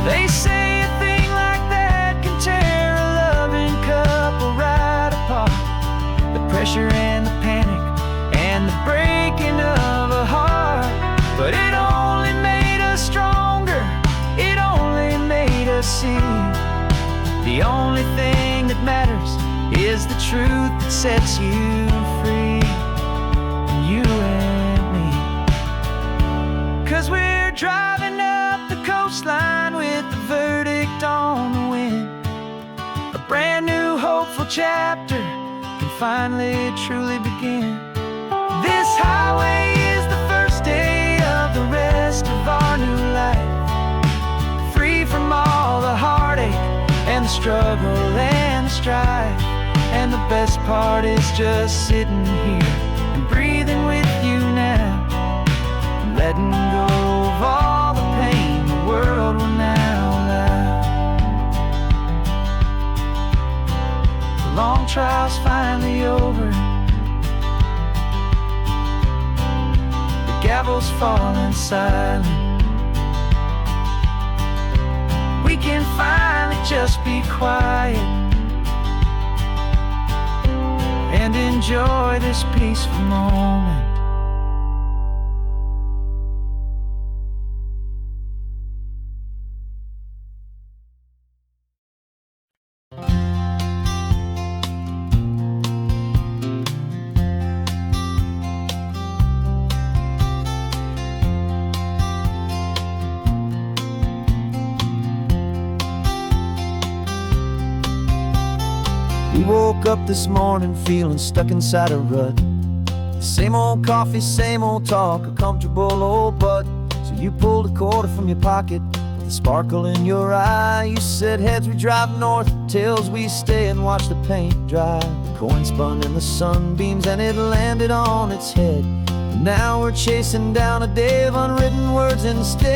They say a thing like that can tear a loving couple right apart. The pressure and the panic and the breaking of a heart. But it only made us stronger, it only made us see the only thing that matters is the truth that sets you free, you and me. 'Cause we're driving up the coastline with the verdict on the wind. A brand new hopeful chapter can finally truly begin. This highway is the first day of the rest of our new life, free from all the heartache and the struggle and the strife. And the best part is just sitting here and breathing with you now, and letting go of all the pain the world will now allow. The long trial's finally over, the gavel's falling silent. We can finally just be quiet and enjoy this peaceful moment. We woke up this morning feeling stuck inside a rut. Same old coffee, same old talk, a comfortable old butt. So you pulled a quarter from your pocket with a sparkle in your eye. You said heads we drive north, tails we stay and watch the paint dry. The coin spun in the sunbeams and it landed on its head. And now we're chasing down a day of unwritten words instead.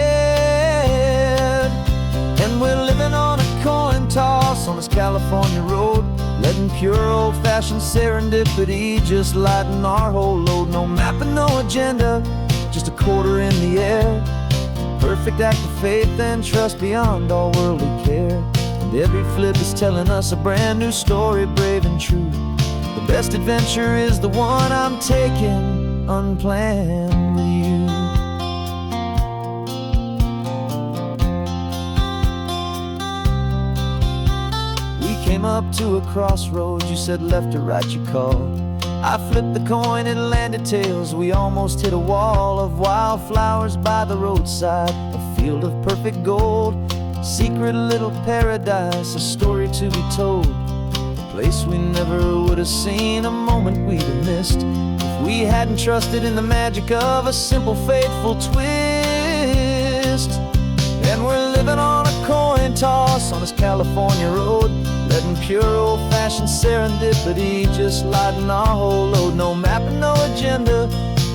And we're living on a coin toss on this California road, letting pure old-fashioned serendipity just lighten our whole load. No map and no agenda, just a quarter in the air. Perfect act of faith and trust beyond all worldly care. And every flip is telling us a brand new story, brave and true. The best adventure is the one I'm taking unplanned with you. Came up to a crossroads, you said left or right you called. I flipped the coin, it landed tails. We almost hit a wall of wildflowers by the roadside, a field of perfect gold, secret little paradise, a story to be told. A place we never would have seen, a moment we'd have missed if we hadn't trusted in the magic of a simple faithful twist. And we're living on a coin toss on this California road, letting pure old-fashioned serendipity just lighten our whole load. No map and no agenda,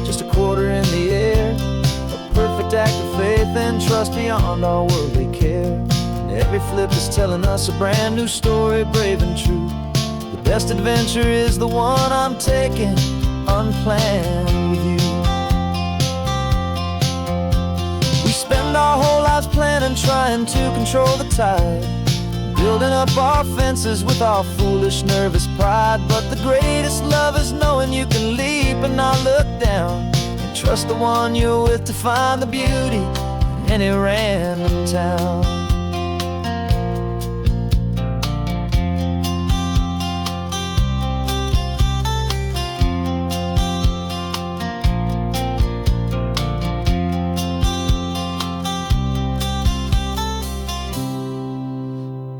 just a quarter in the air. A perfect act of faith and trust beyond all worldly care. And every flip is telling us a brand new story, brave and true. The best adventure is the one I'm taking unplanned with you. We spend our whole lives planning, trying to control the tide, building up our fences with our foolish, nervous pride. But the greatest love is knowing you can leap and not look down, and trust the one you're with to find the beauty in any random town.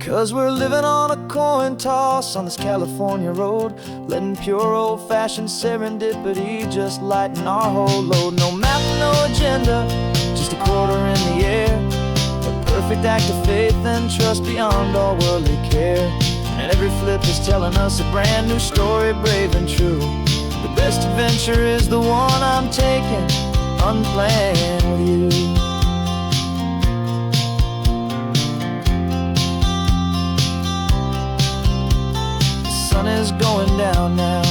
'Cause we're living on a coin toss on this California road, letting pure old-fashioned serendipity just lighten our whole load. No map, no agenda, just a quarter in the air. A perfect act of faith and trust beyond all worldly care. And every flip is telling us a brand new story, brave and true. The best adventure is the one I'm taking unplanned with you. is going down now.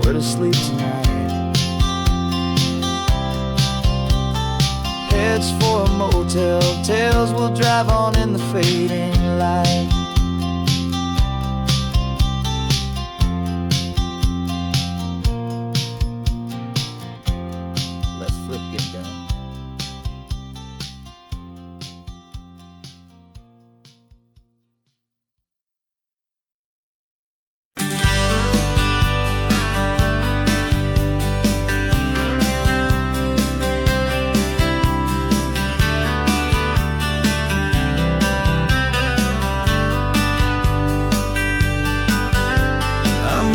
Where to sleep tonight? Heads for a motel, tails will drive on in the fading light. Let's flip get down.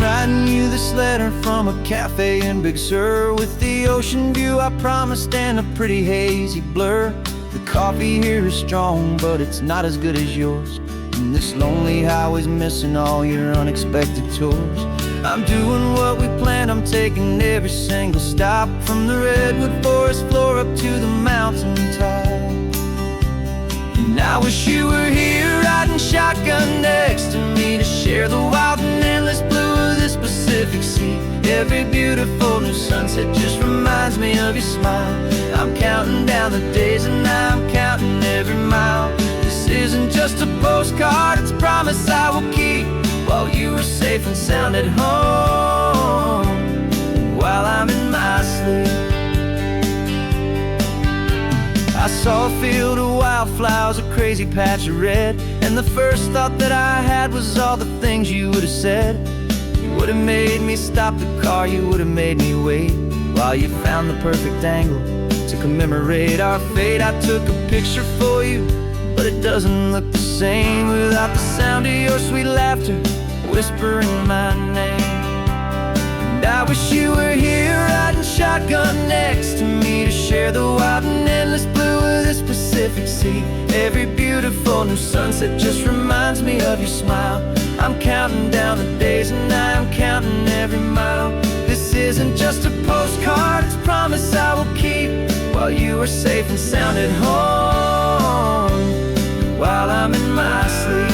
Writing you this letter from a cafe in Big Sur, with the ocean view I promised and a pretty hazy blur. The coffee here is strong, but it's not as good as yours, and this lonely highway's missing all your unexpected tours. I'm doing what we planned, I'm taking every single stop, from the redwood forest floor up to the mountain top. And I wish you were here riding shotgun next to me, to share the wild and endless blue of this Pacific Sea. Every beautiful new sunset just reminds me of your smile. I'm counting down the days and I'm counting every mile. This isn't just a postcard, it's a promise I will keep, while you are safe and sound at home, and while I'm in my sleep. I saw a field of wildflowers, a crazy patch of red, and the first thought that I had was all the things you would have said. You would have made me stop the car, you would have made me wait, while you found the perfect angle to commemorate our fate. I took a picture for you, but it doesn't look the same without the sound of your sweet laughter whispering my name. And I wish you were here riding shotgun next to me, to share the wild and endless blue of this Pacific Sea. Every beautiful new sunset just reminds me of your smile. I'm counting down the days and I'm counting every mile. This isn't just a postcard, it's a promise I will keep, while you are safe and sound at home, while I'm in my sleep.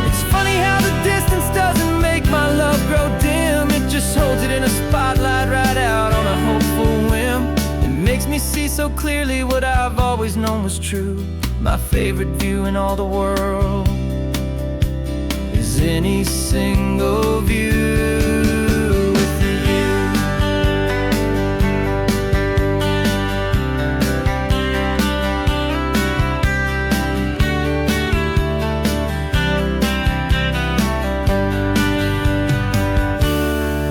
It's funny how the distance doesn't make my love grow dim, it just holds it in a spotlight right out on a hopeful whim. It makes me see so clearly what I've always known was true. My favorite view in all the world is any single view with you.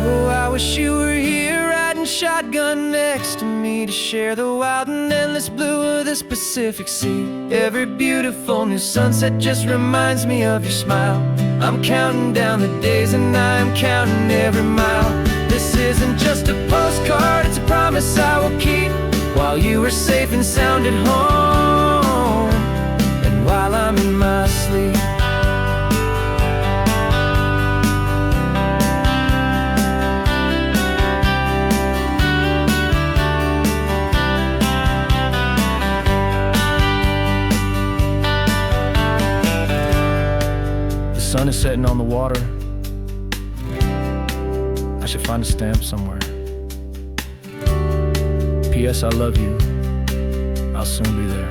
Oh, I wish you were here riding shotgun next to me, to share the wild and endless blue of this Pacific Sea. Every beautiful new sunset just reminds me of your smile. I'm counting down the days and I'm counting every mile. This isn't just a postcard, it's a promise I will keep, while you are safe and sound at home, and while I'm in my sleep. The sun is setting on the water. I should find a stamp somewhere. P.S. I love you. I'll soon be there.